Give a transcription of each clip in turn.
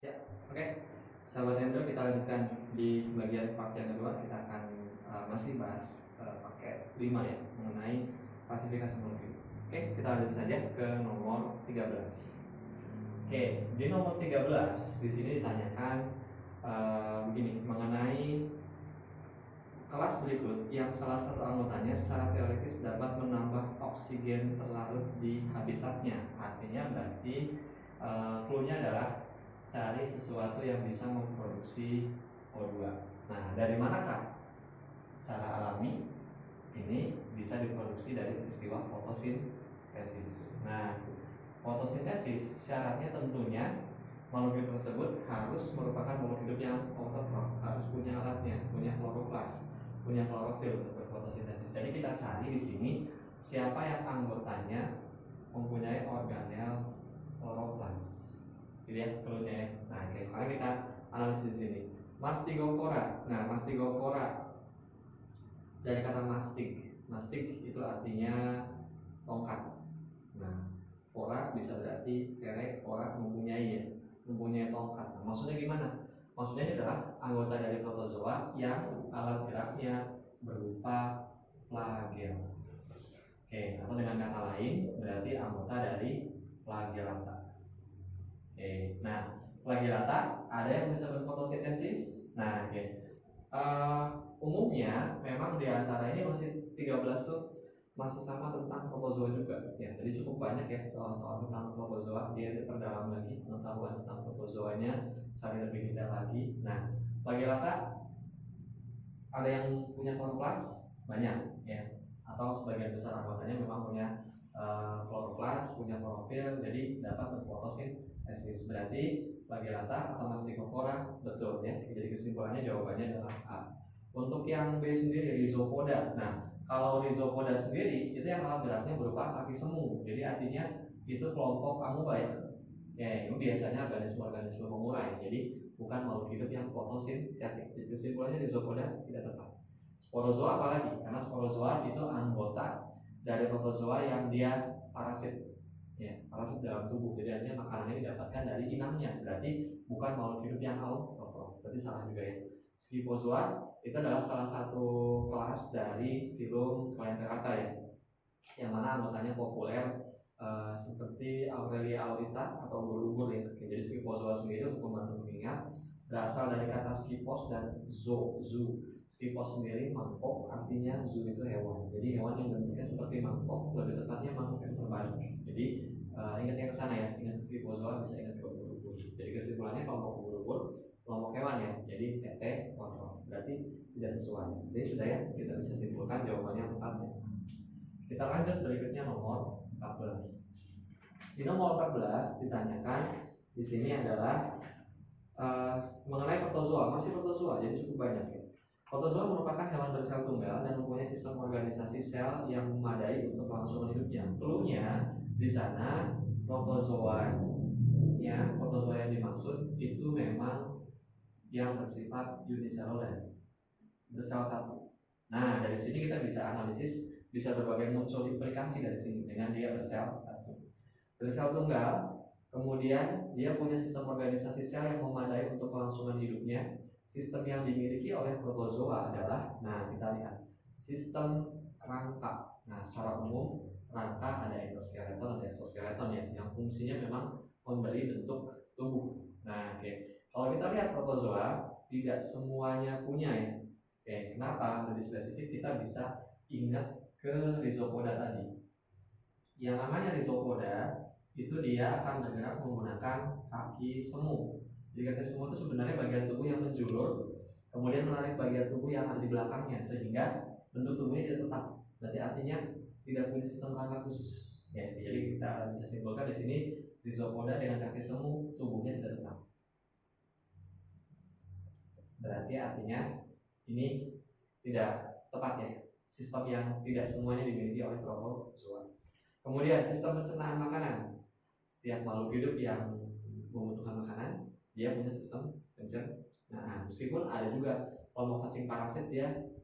Ya, oke. Sahabat Hendro, kita lanjutkan di bagian part yang kedua. Kita akan masih bahas paket 5 ya, mengenai klasifikasi molekul. Oke, kita lanjut saja ke nomor 13. Oke, di nomor 13 di sini ditanyakan begini, mengenai kelas berikut yang salah satu anggotanya secara teoritis dapat menambah oksigen terlarut di habitatnya. Artinya berarti clue-nya adalah cari sesuatu yang bisa memproduksi O2. Nah, dari manakah secara alami ini bisa diproduksi dari peristiwa fotosintesis. Nah, fotosintesis syaratnya tentunya molekul tersebut harus merupakan molekul hidup yang autotrof, harus punya alatnya, punya kloroplas, punya klorofil untuk berfotosintesis. Jadi kita cari di sini siapa yang anggotanya mempunyai organel kloroplas. Lihat clue-nya ya. Nah, oke, sekarang kita analisis di sini. Mastigophora. Nah, mastigophora dari kata mastik. Mastik itu artinya tongkat. Nah, fora bisa berarti kere, fora mempunyai ya, mempunyai tongkat. Nah, maksudnya gimana? Maksudnya ini adalah anggota dari protozoa yang alat geraknya berupa flagel. Oke, atau dengan kata lain berarti anggota dari flagellata. Oke, nah flagellata ada yang bisa berfotosintesis. Nah, oke. Umumnya memang di antara ini masih 13 tuh masih sama tentang protozoa juga. Ya, jadi cukup banyak ya soal-soal tentang protozoa. Dia diperdalam lagi pengetahuan tentang protozoanya sampai lebih detail lagi. Nah, flagellata ada yang punya kloroplas banyak ya, atau sebagian besar anggotanya memang punya kloroplas, punya klorofil, jadi dapat berfotosintesis. Berarti flagellata atau mastigophora betul ya. Jadi kesimpulannya jawabannya adalah A. Untuk yang B sendiri, rhizopoda. Nah, kalau rhizopoda sendiri itu yang alat geraknya berupa kaki semu. Jadi artinya itu kelompok amoeba ya. Ya, itu biasanya organisme-organisme mengurai. Jadi bukan makhluk hidup yang fotosintetik. Jadi kesimpulannya rhizopoda tidak tepat. Sporozoa apalagi? Karena sporozoa itu anggota dari protozoa yang dia parasit. Ya, parasit dalam tubuh. Jadi artinya makanannya didapatkan dari inangnya. Berarti bukan makhluk hidup yang autotrof. Berarti salah juga ya. Scyphozoa itu adalah salah satu kelas dari filum Coelenterata ya, yang mana anggotanya populer seperti Aurelia aurita atau ubur-ubur ya. Jadi Scyphozoa sendiri untuk membantu mengingat berasal dari kata skipos dan zoo. Skipos sendiri mangkok, artinya zoo itu hewan. Jadi hewan yang bentuknya seperti mangkok, lebih tepatnya mangkok yang terbalik. Jadi ingat yang kesana ya, ingat Scyphozoa bisa ingat ke ubur-ubur. Jadi kesimpulannya kelompok ubur-ubur kelompok hewan ya, jadi tete kontrol, berarti tidak sesuai. Jadi sudah ya, kita bisa simpulkan jawabannya 4 ya. Kita lanjut berikutnya nomor 14. Di nomor 14 ditanyakan di sini adalah mengenai protozoa, masih protozoa, jadi cukup banyak ya. Protozoa merupakan hewan bersel tunggal dan mempunyai sistem organisasi sel yang memadai untuk kelangsungan hidupnya. Clue-nya di sana protozoa yang dimaksud itu memang yang bersifat uniseluler, bersel satu. Nah, dari sini kita bisa analisis, bisa berbagai muncul implikasi dari sini dengan dia bersel satu. Bersel tunggal, kemudian dia punya sistem organisasi sel yang memadai untuk kelangsungan hidupnya. Sistem yang dimiliki oleh protozoa adalah, nah kita lihat, sistem rangka. Nah, secara umum rangka ada endoskeleton, ada exoskeleton ya, yang fungsinya memang memberi bentuk tubuh. Nah, oke. Kalau kita lihat protozoa, tidak semuanya punya ya. Oke, kenapa? Lebih spesifik kita bisa ingat ke rhizopoda tadi. Yang namanya rhizopoda itu dia akan bergerak menggunakan kaki semu. Jadi kaki semu itu sebenarnya bagian tubuh yang menjulur, kemudian menarik bagian tubuh yang ada di belakangnya sehingga bentuk tubuhnya tidak tetap. Berarti artinya tidak punya sistem rangka khusus. Ya, jadi kita bisa simpulkan di sini rhizopoda dengan kaki semu tubuhnya tidak tetap. Berarti artinya ini tidak tepat ya, sistem yang tidak semuanya dimiliki oleh protozoa. Kemudian sistem pencernaan makanan. Setiap makhluk hidup yang membutuhkan makanan, dia punya sistem pencernaan. Meskipun ada juga kelompok cacing parasit, dia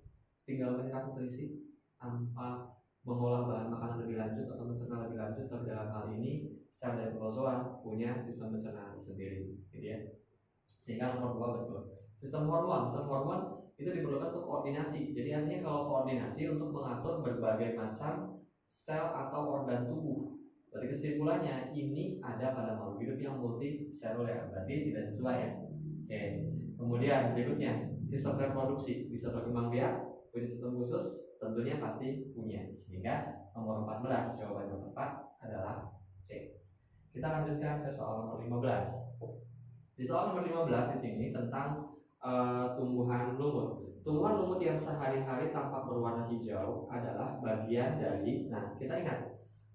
tinggal menyerap nutrisi tanpa mengolah bahan makanan lebih lanjut atau mencerna lebih lanjut. Tapi dalam hal ini sel dari protozoa punya sistem pencernaan sendiri, gitu ya. Sehingga nomor 2 betul. Sistem hormon itu diperlukan untuk koordinasi. Jadi artinya kalau koordinasi untuk mengatur berbagai macam sel atau organ tubuh. Berarti kesimpulannya ini ada pada makhluk hidup yang multiseluler. Berarti tidak sesuai ya. Oke. Kemudian berikutnya sistem reproduksi, bisa berkembang biak, punya sistem khusus, tentunya pasti punya. Sehingga nomor 14 jawaban yang tepat adalah C. Kita lanjutkan ke soal nomor 15. Di soal nomor 15 di sini tentang tumbuhan lumut. Tumbuhan lumut yang sehari-hari tampak berwarna hijau adalah bagian dari, nah kita ingat,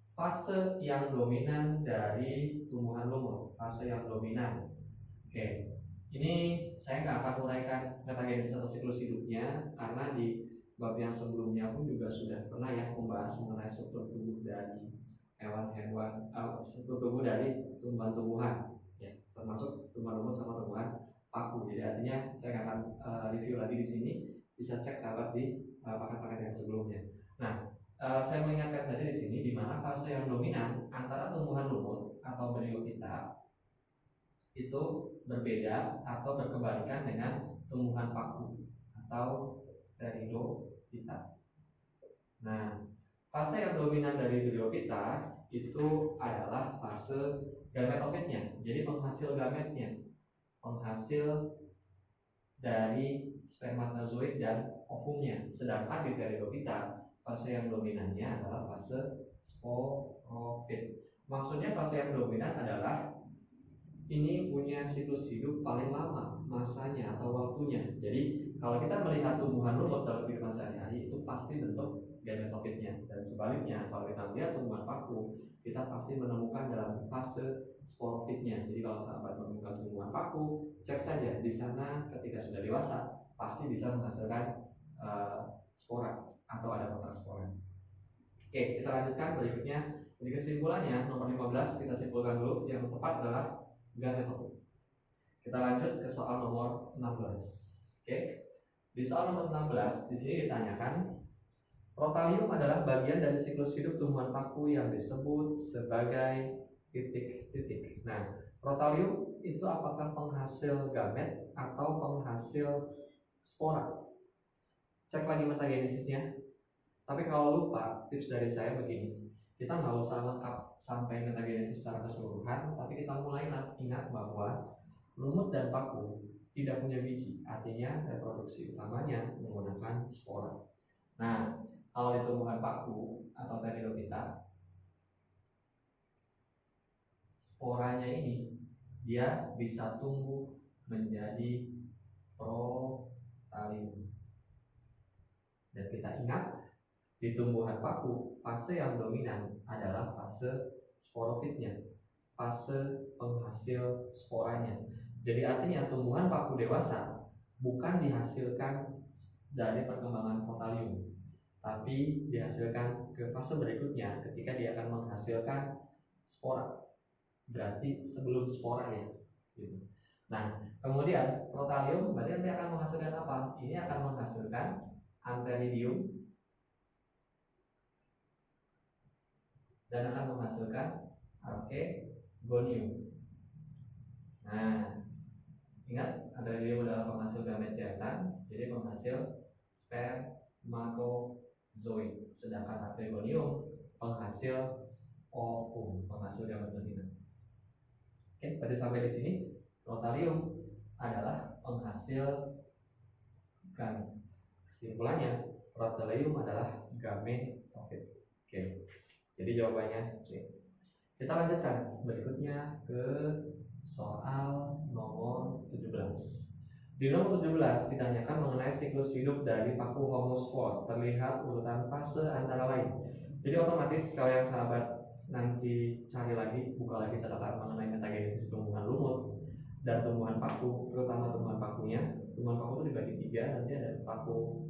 fase yang dominan dari tumbuhan lumut, fase yang dominan. Oke, ini saya nggak akan uraikan metagenesis atau siklus hidupnya karena di bab yang sebelumnya pun juga sudah pernah ya membahas mengenai struktur tubuh dari hewan-hewan, struktur tubuh dari tumbuhan-tumbuhan, ya, termasuk tumbuhan lumut sama tumbuhan paku. Jadi artinya saya nggak akan review lagi di sini, bisa cek sahabat di paket-paket yang sebelumnya. Nah, saya mengingatkan saja di sini di mana fase yang dominan antara tumbuhan lumut atau Bryophyta itu berbeda atau berkebalikan dengan tumbuhan paku atau Pteridophyta. Nah, fase yang dominan dari Bryophyta itu adalah fase gametofitnya, jadi penghasil gametnya, penghasil dari spermatozoid dan ovumnya. Sedangkan di Pteridophyta fase yang dominannya adalah fase sporofit. Maksudnya fase yang dominan adalah ini punya siklus hidup paling lama masanya atau waktunya. Jadi kalau kita melihat tumbuhan lumut dalam kehidupan sehari-hari itu pasti bentuk gametofitnya, dan sebaliknya kalau kita lihat tumbuhan paku kita pasti menemukan dalam fase sporofitnya. Jadi kalau sahabat menemukan tumbuhan paku, cek saja di sana ketika sudah dewasa pasti bisa menghasilkan spora atau ada kotak spora. Oke, kita lanjutkan berikutnya. Jadi kesimpulannya nomor 15 kita simpulkan dulu, yang tepat adalah gametofit. Kita lanjut ke soal nomor 16. Oke. Di soal nomor 16 di sini ditanyakan protalium adalah bagian dari siklus hidup tumbuhan paku yang disebut sebagai titik-titik. Nah, protalium itu apakah penghasil gamet atau penghasil spora? Cek lagi metagenesisnya. Tapi kalau lupa, tips dari saya begini, kita nggak usah lengkap sampai metagenesis secara keseluruhan, tapi kita mulailah ingat bahwa lumut dan paku tidak punya biji, artinya reproduksi utamanya menggunakan spora. Nah, kalau di tumbuhan paku atau Pteridophyta, sporanya ini dia bisa tumbuh menjadi protalium. Dan kita ingat di tumbuhan paku fase yang dominan adalah fase sporofitnya, fase penghasil sporanya. Jadi artinya tumbuhan paku dewasa bukan dihasilkan dari perkembangan protalium, tapi dihasilkan ke fase berikutnya ketika dia akan menghasilkan spora. Berarti sebelum spora ya gitu. Nah, kemudian protalium berarti dia akan menghasilkan apa? Ini akan menghasilkan antheridium dan akan menghasilkan archegonium. Nah, ingat antheridium adalah penghasil gamet jantan, jadi penghasil spermatozoid, sedangkan archegonium penghasil ovum, penghasil gamet betina. Oke, pada sampai di sini protalium adalah penghasil gamet. Kesimpulannya protalium adalah gametofit. Oke. Jadi jawabannya C. Kita lanjutkan berikutnya ke soal nomor 17. Di nomor 17 ditanyakan mengenai siklus hidup dari paku homospor. Terlihat urutan fase antara lain. Jadi otomatis kalau yang sahabat nanti cari lagi, buka lagi catatan mengenai metagenesis tumbuhan lumut dan tumbuhan paku, terutama tumbuhan pakunya. Tumbuhan paku itu dibagi 3, nanti ada paku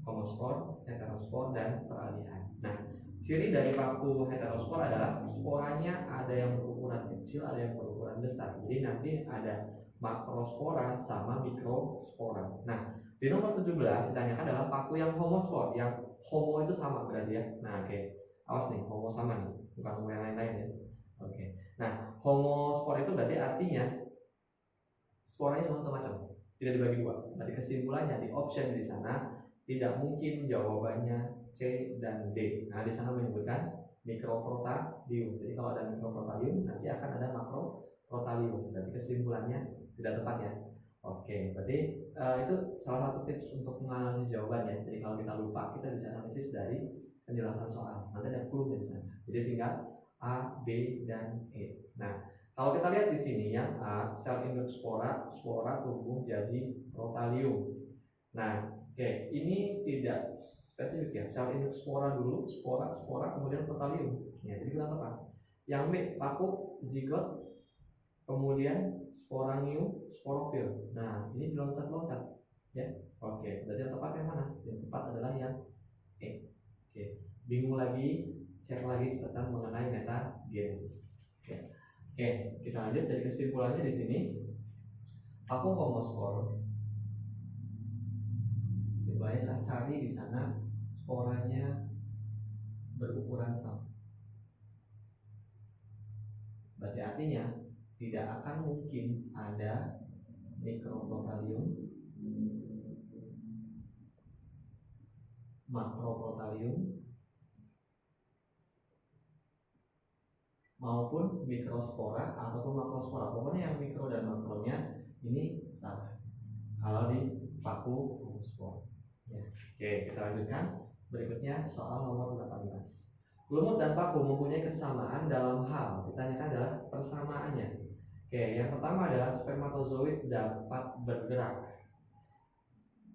homospor, heterospor, dan peralihan. Nah, ciri dari paku heterospor adalah sporanya ada yang berukuran kecil, ada yang berukuran besar. Jadi nanti ada makrospora sama mikrospora. Nah, di nomor 17 ditanyakan adalah paku yang homospor, yang homo itu sama berarti ya. Nah, oke. Awas nih, homo sama nih, bukan homo yang lain-lain ya. Oke. Nah, homospor itu berarti artinya sporanya cuma satu macam, tidak dibagi dua. Berarti kesimpulannya di option di sana tidak mungkin jawabannya C dan D. Nah, di sana menyebutkan mikroprotalium. Jadi kalau ada mikroprotalium nanti akan ada makroprotalium. Berarti kesimpulannya tidak tepat ya. Oke, berarti itu salah satu tips untuk menganalisis jawabannya. Jadi kalau kita lupa, kita bisa analisis dari penjelasan soal. Nanti ada clue di sana. Jadi tinggal A, B, dan E. Nah, kalau kita lihat di sini yang A, sel induk spora tumbuh jadi protalium. Nah, oke, ini tidak spesifik ya. Sel induk spora dulu, spora kemudian protalium. Ya, jadi kita tepat. Yang B, paku zigot, kemudian sporangium, sporofil. Nah, ini diloncat-loncat ya. Oke, berarti yang tepat yang mana? Yang tepat adalah yang E. Oke, bingung lagi, cek lagi catatan mengenai metagenesis. Oke, kita lanjut dari kesimpulannya di sini. Paku homospor. Kesimpulannya adalah cari di sana sporanya berukuran sama. Berarti artinya tidak akan mungkin ada mikroprotalium, makroprotalium, maupun mikrospora ataupun makrospora. Pokoknya yang mikro dan makronya ini salah kalau di paku homospor ya. Oke, kita lanjutkan. Berikutnya soal nomor 18. Lumut dan paku mempunyai kesamaan dalam hal, ditanyakan adalah persamaannya. Oke, yang pertama adalah spermatozoid dapat bergerak.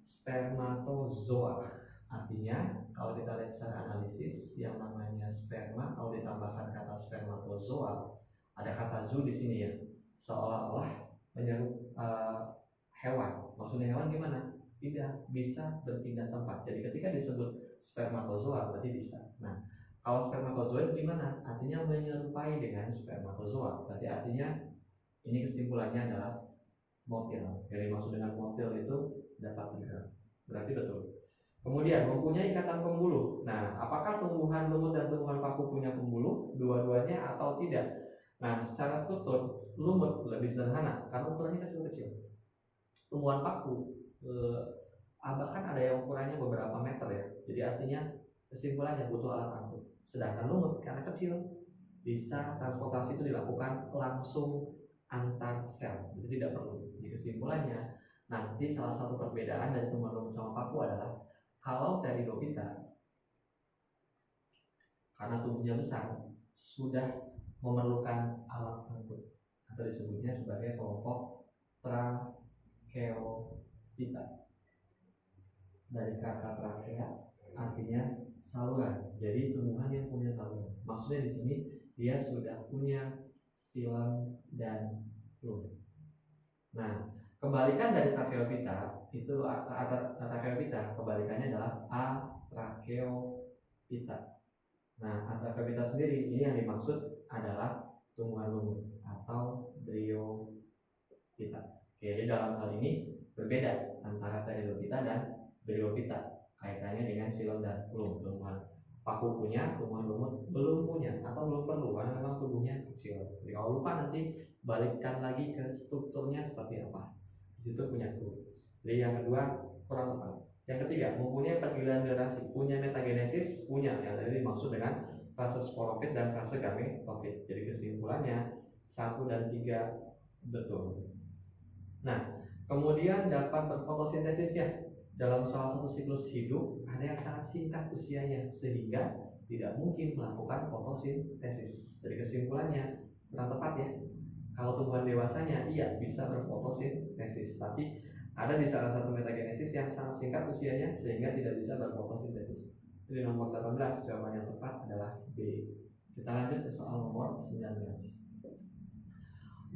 Spermatozoa, artinya kalau kita lihat secara analisis, yang namanya sperma kalau ditambahkan kata spermatozoa, ada kata zoo di sini ya, seolah-olah menyeru hewan. Maksudnya hewan gimana? Tidak bisa berpindah tempat. Jadi ketika disebut spermatozoa berarti bisa. Nah, kalau spermatozoid gimana? Artinya menyerupai dengan spermatozoa. Berarti artinya ini kesimpulannya adalah motil. Jadi maksud dengan motil itu dapat bergerak. Berarti betul. Kemudian mempunyai ikatan pembuluh. Nah, apakah tumbuhan lumut dan tumbuhan paku punya pembuluh? Dua-duanya atau tidak? Nah, secara struktur lumut lebih sederhana karena ukurannya kecil-kecil. Tumbuhan paku bahkan ada yang ukurannya beberapa meter ya. Jadi artinya kesimpulannya butuh alat angkut. Sedangkan lumut karena kecil bisa transportasi itu dilakukan langsung antar sel, jadi tidak perlu. Jadi kesimpulannya nanti salah satu perbedaan dari tumbuhan lumut sama paku adalah kalau Pteridophyta karena tubuhnya besar sudah memerlukan alat angkut atau disebutnya sebagai kelompok Tracheophyta. Dari kata trachea artinya saluran. Jadi tumbuhan yang punya saluran. Maksudnya di sini dia sudah punya silem dan fluid. Nah, kebalikan dari Tracheophyta itu Tracheophyta kebalikannya adalah Atracheophyta. Nah, Atracheophyta sendiri ini yang dimaksud adalah tumbuhan lumut atau Bryophyta. Oke, jadi dalam hal ini berbeda antara Pteridophyta dan Bryophyta. Kaitannya dengan silem dan fluid. Tumbuhan paku punya, tumbuhan lumut belum punya atau belum perlu karena memang tubuhnya kecil. Jadi kalau lupa nanti balikkan lagi ke strukturnya seperti apa. Di situ punya clue. Jadi yang kedua kurang tepat. Yang ketiga mempunyai pergiliran generasi, punya metagenesis, punya. Yang tadi dimaksud dengan fase sporofit dan fase gametofit. Jadi kesimpulannya 1 dan 3 betul. Nah, kemudian dapat berfotosintesisnya. Dalam salah satu siklus hidup ada yang sangat singkat usianya sehingga tidak mungkin melakukan fotosintesis. Jadi kesimpulannya kurang tepat ya. Kalau tumbuhan dewasanya iya bisa berfotosintesis, tapi ada di salah satu metagenesis yang sangat singkat usianya sehingga tidak bisa berfotosintesis. Jadi nomor 18 jawaban yang tepat adalah B. Kita lanjut ke soal nomor 19.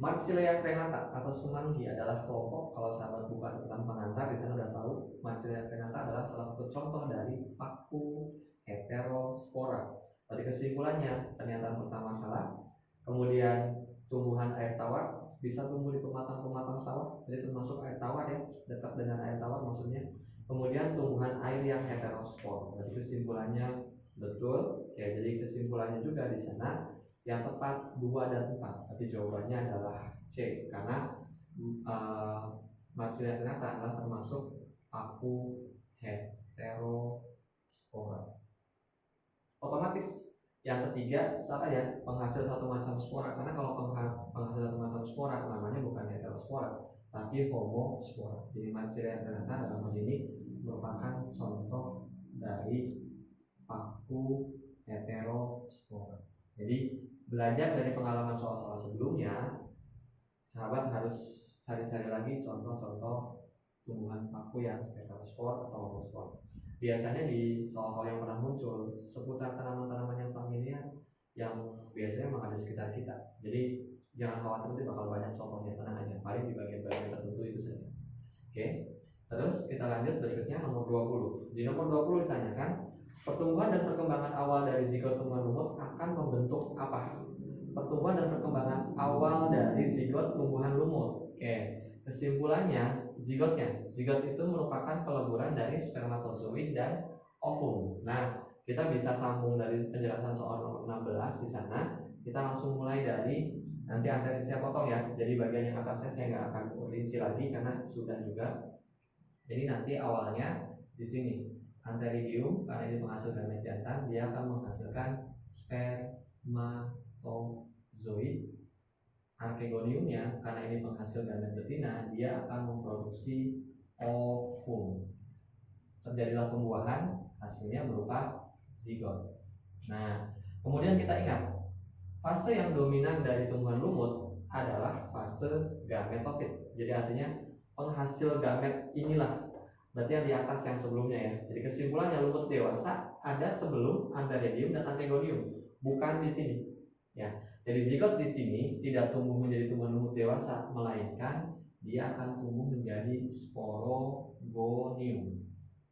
Marsilea crenata atau semanggi adalah kelompok, kalau sahabat buka catatan pengantar di sana udah tahu Marsilea crenata adalah salah satu contoh dari paku heterospora. Tadi kesimpulannya pernyataan pertama salah. Kemudian tumbuhan air tawar bisa tumbuh di pematang-pematang sawah, jadi termasuk air tawar ya, dekat dengan air tawar maksudnya. Kemudian tumbuhan air yang heterospor. Jadi kesimpulannya betul. Ya, jadi kesimpulannya juga di sana yang tepat 2 dan 4. Tapi jawabannya adalah C karena Marsilea ternata adalah termasuk paku heterospora. Otomatis yang ketiga salah ya, penghasil satu macam spora, karena kalau penghasil satu macam spora namanya bukan heterospora tapi homospora. Jadi Marsilea ternata dalam hal ini merupakan contoh dari paku heterospora. Jadi belajar dari pengalaman soal-soal sebelumnya, sahabat harus cari-cari lagi contoh-contoh tumbuhan paku yang heterospor atau homospor. Biasanya di soal-soal yang pernah muncul seputar tanaman-tanaman yang familiar yang biasanya memang ada di sekitar kita. Jadi jangan khawatir, nanti bakal banyak contohnya, tenang aja, paling di bagian-bagian tertentu itu saja. Oke, terus kita lanjut berikutnya nomor 20. Di nomor 20 ditanyakan, pertumbuhan dan perkembangan awal dari zigot tumbuhan lumut akan membentuk apa? Pertumbuhan dan perkembangan awal dari zigot tumbuhan lumut. Oke, kesimpulannya zigot itu merupakan peleburan dari spermatozoid dan ovum. Nah, kita bisa sambung dari penjelasan soal nomor 16 di sana. Kita langsung mulai dari nanti saya potong ya. Jadi bagian yang atasnya saya nggak akan rinci lagi karena sudah juga. Jadi nanti awalnya di sini Antheridium, karena ini penghasil gamet jantan, dia akan menghasilkan spermatozoid. Archegoniumnya, karena ini penghasil gamet betina, dia akan memproduksi ovum. Terjadilah pembuahan, hasilnya berupa zigot. Nah, kemudian kita ingat, fase yang dominan dari tumbuhan lumut adalah fase gametofit. Jadi artinya penghasil gamet inilah, berarti yang di atas yang sebelumnya ya. Jadi kesimpulannya lumut dewasa ada sebelum Antheridium dan Archegonium, bukan di sini. Ya, jadi zigot di sini tidak tumbuh menjadi tumbuhan lumut dewasa, melainkan dia akan tumbuh menjadi sporogonium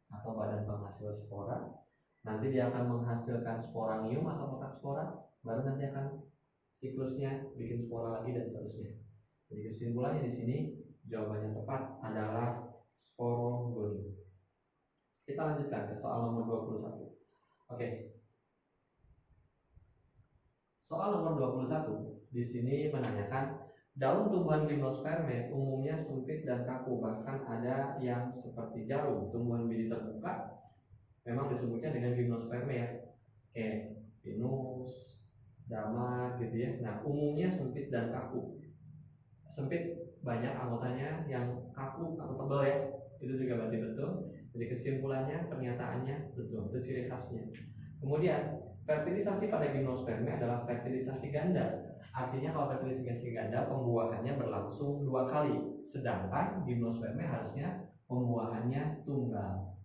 atau badan penghasil spora. Nanti dia akan menghasilkan sporangium atau kotak spora, baru nanti akan siklusnya bikin spora lagi dan seterusnya. Jadi kesimpulannya di sini jawabannya tepat adalah sporogonium. Kita lanjutkan ke soal nomor 21. Oke. Soal nomor 21 di sini menanyakan daun tumbuhan gimnosperme umumnya sempit dan kaku, bahkan ada yang seperti jarum. Tumbuhan biji terbuka memang disebutnya dengan gimnosperme ya. Oke, pinus, damat gitu ya. Nah, umumnya sempit dan kaku. Sempit banyak anggotanya, yang kaku atau tebal ya. Itu juga berarti betul. Jadi kesimpulannya, pernyataannya betul. Itu ciri khasnya. Kemudian fertilisasi pada gimnosperme adalah fertilisasi ganda. Artinya kalau fertilisasi ganda pembuahannya berlangsung 2 kali, sedangkan gimnosperme harusnya pembuahannya tunggal.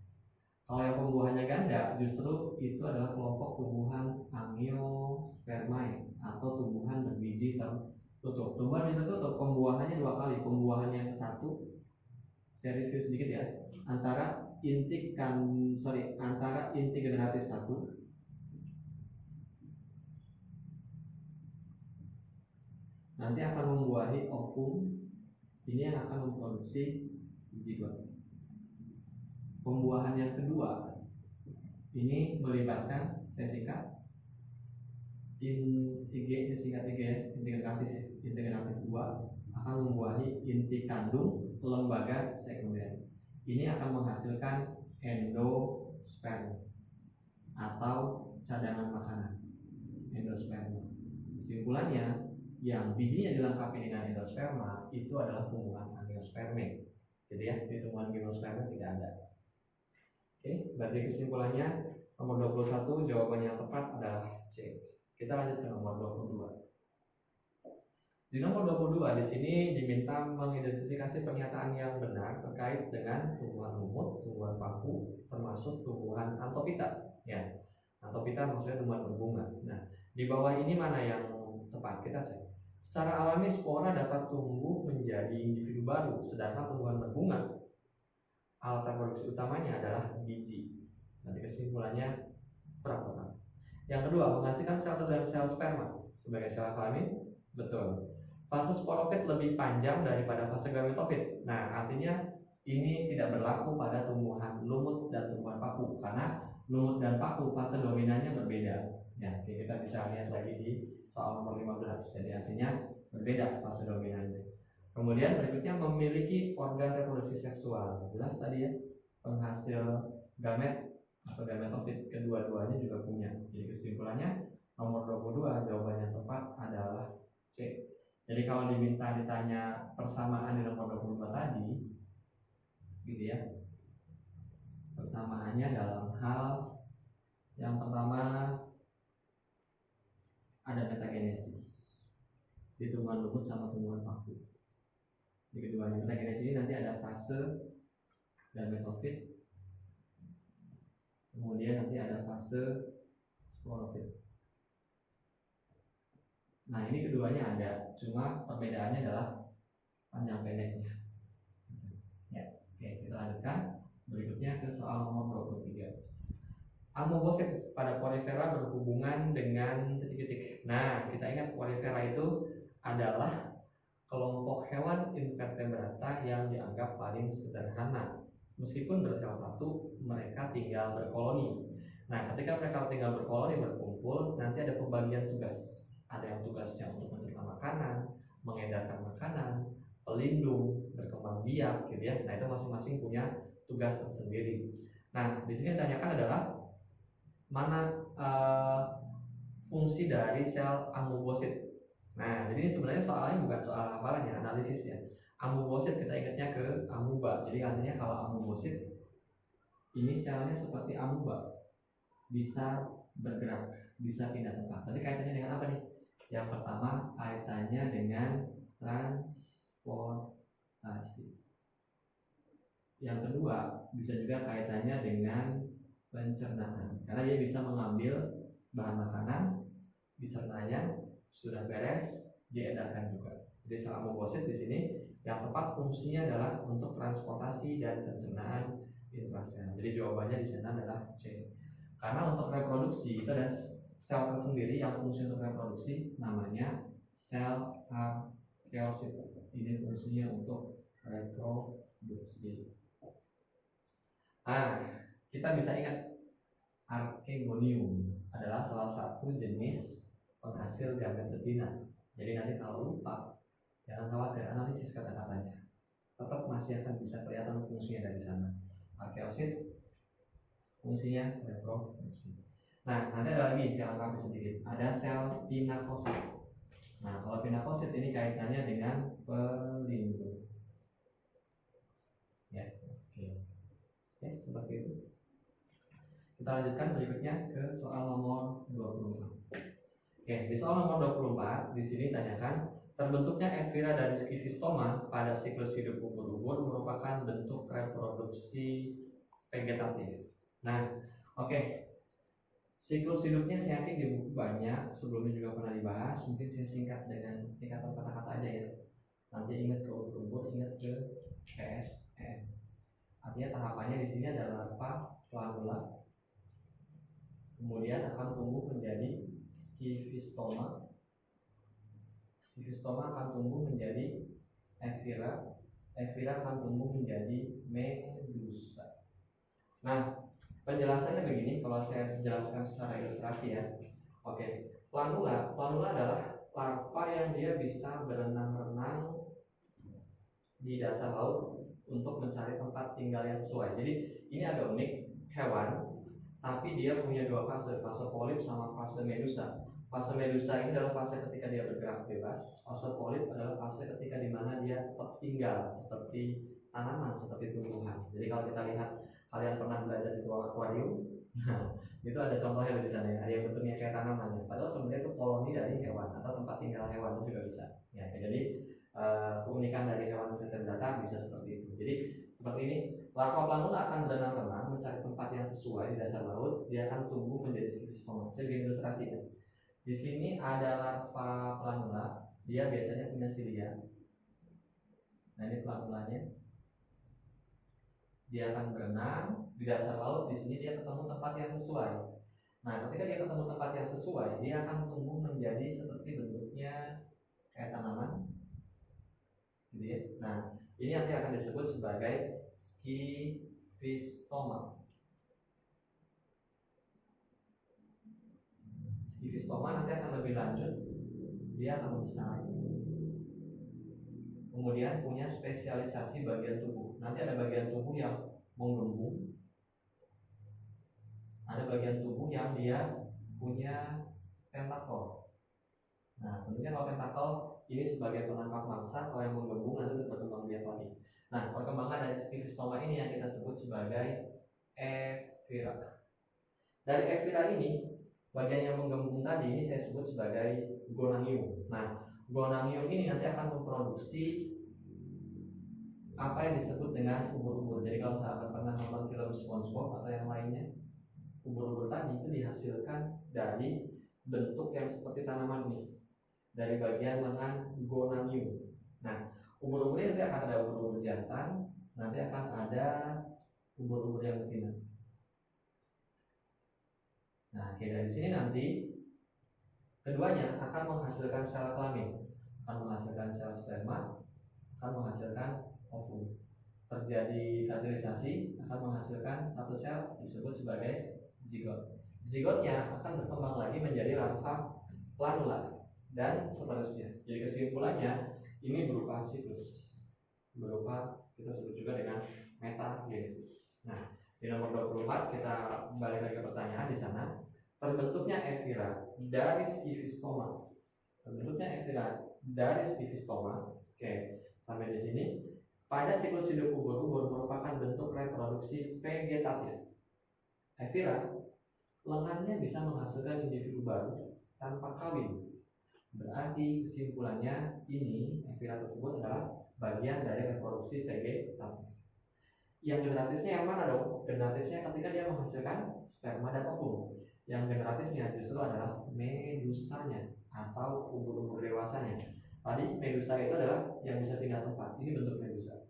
Kalau yang pembuahannya ganda justru itu adalah kelompok tumbuhan angiospermae atau tumbuhan berbiji tertutup. Tumbuhan biji tertutup pembuahannya 2 kali. Pembuahan yang satu, saya review sedikit ya, antara inti generatif 1 nanti akan membuahi ovum, ini yang akan memproduksi zigot. Pembuahan yang kedua ini melibatkan, saya singkat IG integratif 2 akan membuahi inti kandung lembaga sekunder. Ini akan menghasilkan endosperm atau cadangan makanan, endosperma. Kesimpulannya, yang bijinya dilengkapi dengan endosperma itu adalah tumbuhan angiosperme. Jadi ya, di tumbuhan gimnosperme tidak ada. Oke, berarti kesimpulannya nomor 21 jawabannya yang tepat adalah C. Kita lanjut ke nomor 22. Di nomor 22 di sini diminta mengidentifikasi pernyataan yang benar terkait dengan tumbuhan lumut, tumbuhan paku, termasuk tumbuhan Anthophyta. Ya, Anthophyta maksudnya tumbuhan berbunga. Nah, di bawah ini mana yang tepat? Kita cek. Secara alami spora dapat tumbuh menjadi individu baru, sedangkan tumbuhan berbunga alat reproduksi utamanya adalah biji. Nanti kesimpulannya kurang. Yang kedua, menghasilkan sel telur dan sel sperma sebagai sel kelamin. Betul. Fase sporofit lebih panjang daripada fase gametofit. Nah, artinya ini tidak berlaku pada tumbuhan lumut dan tumbuhan paku, karena lumut dan paku fase dominannya berbeda. Ya, kita bisa lihat lagi di soal nomor 15. Jadi artinya berbeda fase dominannya. Kemudian berikutnya memiliki organ reproduksi seksual. Jelas tadi ya, penghasil gamet atau gametofit kedua-duanya juga punya. Jadi kesimpulannya nomor 22 jawaban yang tepat adalah C. Jadi kalau ditanya persamaan di nomor 22 tadi, gitu ya. Persamaannya dalam hal yang pertama ada metagenesis di tumbuhan lumut sama tumbuhan paku. Di keduanya metagenesis ini nanti ada fase gametofit, kemudian nanti ada fase sporofit. Nah ini keduanya ada, cuma perbedaannya adalah panjang pendeknya. Ya, oke, kita lanjutkan berikutnya ke soal nomor 23. Amoebosit pada Porifera berhubungan dengan titik-titik. Nah kita ingat Porifera itu adalah kelompok hewan invertebrata yang dianggap paling sederhana. Meskipun bersel satu, mereka tinggal berkoloni. Nah ketika mereka tinggal berkoloni berkumpul, nanti ada pembagian tugas. Ada yang tugasnya untuk mencerna makanan, mengedarkan makanan, pelindung, berkembang biak, gitu ya. Nah itu masing-masing punya tugas tersendiri. Nah di sini yang ditanyakan adalah mana fungsi dari sel amoebosit. Nah jadi ini sebenarnya soalnya bukan soal hafalan ya, analisis ya. Amoebosit kita ingatnya ke amuba. Jadi artinya kalau amoebosit ini selnya seperti amuba, bisa bergerak, bisa pindah tempat. Nanti kaitannya dengan apa nih? Yang pertama kaitannya dengan transportasi. Yang kedua bisa juga kaitannya dengan pencernaan, karena dia bisa mengambil bahan makanan, dicernanya, sudah beres, diedarkan juga. Jadi sel amoebosit di sini yang tepat fungsinya adalah untuk transportasi dan pencernaan intrasel. Jadi jawabannya di sana adalah C. Karena untuk reproduksi itu ada sel tersendiri yang fungsi untuk reproduksi, namanya sel arkeosit. Ini fungsinya untuk reproduksi. Kita bisa ingat Archegonium adalah salah satu jenis penghasil gamet betina. Jadi nanti kalau lupa, jangan khawatir, analisis kata-katanya. Tetap masih akan bisa kelihatan fungsinya dari sana. Arkeosit fungsinya reproduksi. Nah, nanti ada lagi sel lengkapnya sedikit. Ada sel pinakosit. Nah, kalau pinakosit ini kaitannya dengan pelindung. Ya, oke, seperti itu. Kita lanjutkan berikutnya ke soal nomor 24. Oke, di soal nomor 24 di sini tanyakan terbentuknya efira dari skifistoma pada siklus hidup ubur-ubur merupakan bentuk reproduksi vegetatif. Nah, oke. Siklus hidupnya saya yakin di buku banyak, sebelumnya juga pernah dibahas. Mungkin saya singkat dengan singkatan kata-kata aja ya. Nanti ingat ke ubur-ubur, ingat ke PSN. Artinya tahapannya di sini ada larva planula, kemudian akan tumbuh menjadi skifistoma. Skifistoma akan tumbuh menjadi efira. Efira akan tumbuh menjadi medusa. Nah, penjelasannya begini, kalau saya jelaskan secara ilustrasi ya. Oke, planula adalah larva yang dia bisa berenang-renang di dasar laut untuk mencari tempat tinggal yang sesuai. Jadi ini agak unik, hewan, tapi dia punya dua fase, fase polip sama fase medusa. Fase medusa ini adalah fase ketika dia bergerak bebas. Fase polip adalah fase ketika dimana dia tetap tinggal seperti tanaman, seperti tumbuhan. Jadi kalau kita lihat, kalian pernah belajar di ruang akuarium, nah, itu ada contohnya di sana ya, ada yang bentuknya kayak tanaman ya. Padahal sebenarnya itu koloni dari hewan atau tempat tinggal hewan juga bisa. Ya, jadi keunikan dari hewan vertebrata bisa seperti itu. Jadi seperti ini, larva planula akan berenang-renang mencari tempat yang sesuai di dasar laut, dia akan tumbuh menjadi skifistoma. Saya bikin ilustrasi ya. Di sini ada larva planula, dia biasanya punya silia. Nah ini planulanya. Dia akan berenang di dasar laut. Di sini dia ketemu tempat yang sesuai. Nah, ketika dia ketemu tempat yang sesuai, dia akan tumbuh menjadi seperti bentuknya kayak tanaman, gitu ya. Nah, ini nanti akan disebut sebagai skifistoma. Skifistoma nanti akan lebih lanjut, dia akan besar. kemudian punya spesialisasi bagian tubuh. Nanti ada bagian tubuh yang menggembung, ada bagian tubuh yang dia punya tentakel. Nah, tentunya kalau tentakel ini sebagai penangkap mangsa, kalau yang menggembung nanti berkembang biak lagi. Nah, perkembangan dari skifistoma ini yang kita sebut sebagai evira. Dari evira ini, bagian yang menggembung tadi ini saya sebut sebagai gonangium. Nah, gonangium ini nanti akan memproduksi apa yang disebut dengan ubur-ubur. Jadi kalau sahabat pernah nonton film SpongeBob atau yang lainnya, ubur-ubur tadi itu dihasilkan dari bentuk yang seperti tanaman ini, dari bagian lengan gonangium. Nah, ubur-ubur ini nanti akan ada ubur-ubur jantan, nanti akan ada ubur-ubur yang betina. Nah, dari sini nanti keduanya akan menghasilkan sel kelamin, akan menghasilkan sel sperma, akan menghasilkan ovum. Terjadi fertilisasi, akan menghasilkan satu sel disebut sebagai zigot. Zigotnya akan berkembang lagi menjadi larva planula dan seterusnya. Jadi kesimpulannya ini berupa siklus, berupa kita sebut juga dengan metagenesis. Nah, di nomor 24 kita balik lagi ke pertanyaan di sana. Terbentuknya evira dari skifistoma. Terbentuknya evira dari skifistoma. Oke, sampai di sini. Pada siklus hidup ubur-ubur merupakan bentuk reproduksi vegetatif. Evira, lengannya bisa menghasilkan individu baru tanpa kawin. Berarti kesimpulannya ini evira tersebut adalah bagian dari reproduksi vegetatif. Yang generatifnya yang mana dong? Generatifnya ketika dia menghasilkan sperma dan ovum. Yang generatifnya justru adalah medusanya atau ubur-ubur dewasanya. Tadi medusa itu adalah yang bisa pindah tempat. Ini bentuk medusa.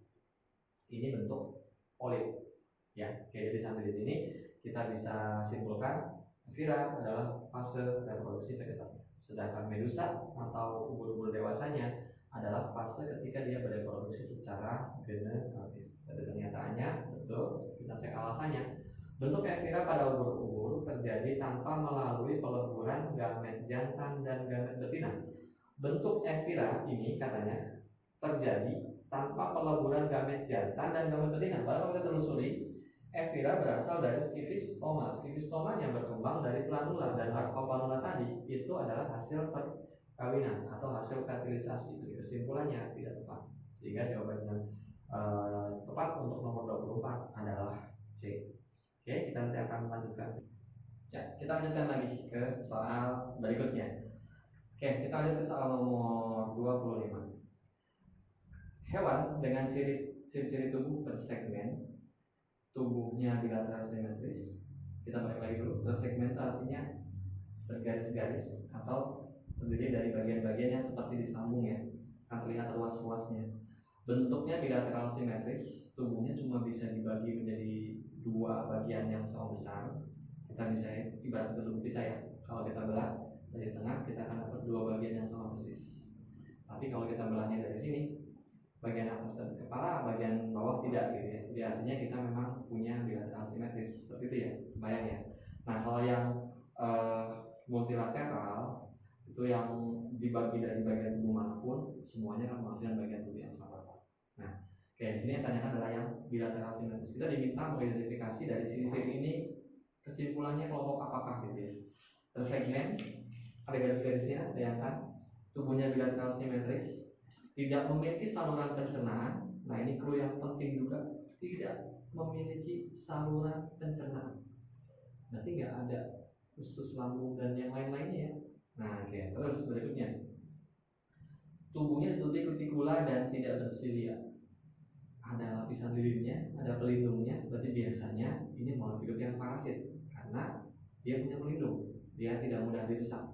Ini bentuk polip. Ya, oke, jadi sampai di sini kita bisa simpulkan evira adalah fase reproduksi vegetatif. Sedangkan medusa atau ubur-ubur dewasanya adalah fase ketika dia bereproduksi secara generatif. Dari kenyataannya betul, kita cek alasannya. Bentuk evira pada ubur-ubur terjadi tanpa melalui peleburan gamet jantan dan gamet betina. Bentuk evira ini katanya terjadi tanpa peleburan gamet jantan dan gamet betina. Kalau kita telusuri, evira berasal dari skifistoma. Skifistoma yang berkembang dari planula, dan larva planula tadi itu adalah hasil perkawinan atau hasil fertilisasi. Jadi kesimpulannya tidak tepat. Sehingga jawaban yang tepat untuk nomor 24 adalah C. Oke, kita nanti akan melanjutkan. Ya, kita lanjutkan lagi ke soal berikutnya. Oke, kita lanjut ke soal nomor 25. Hewan dengan ciri-ciri tubuh bersegmen, tubuhnya bilateral simetris. Kita balik lagi dulu. Bersegmen itu artinya bergaris-garis atau terdiri dari bagian-bagian yang seperti disambung ya, akan terlihat luas-luasnya. Bentuknya bilateral simetris, tubuhnya cuma bisa dibagi menjadi dua bagian yang sama besar. Kita bisa ibarat tubuh kita ya, kalau kita belah dari tengah kita akan dapat dua bagian yang sama persis. Tapi kalau kita belahnya dari sini, bagian atas dan kepala, bagian bawah tidak gitu ya. Jadi artinya kita memang punya bilateral simetris seperti itu ya, bayang ya. Nah, kalau yang multilateral itu yang dibagi dari bagian tubuh manapun, semuanya akan menghasilkan bagian tubuh yang sama. Nah, di sini yang tanyakan adalah yang bilateral simetris. Kita diminta mengidentifikasi dari ciri-ciri ini kesimpulannya kelompok apakah gitu ya. Tersegmen, ada garis-garisnya, bayangkan tubuhnya bilateral simetris, tidak memiliki saluran pencernaan. Nah, ini clue yang penting juga, tidak memiliki saluran pencernaan. Berarti nggak ada usus lambung dan yang lain-lainnya. Nah, terus berikutnya, tubuhnya ditutupi kutikula dan tidak bersilia. Ada lapisan lilinnya, ada pelindungnya. Berarti biasanya ini makhluk hidup yang parasit karena dia punya pelindung, dia tidak mudah dirusak.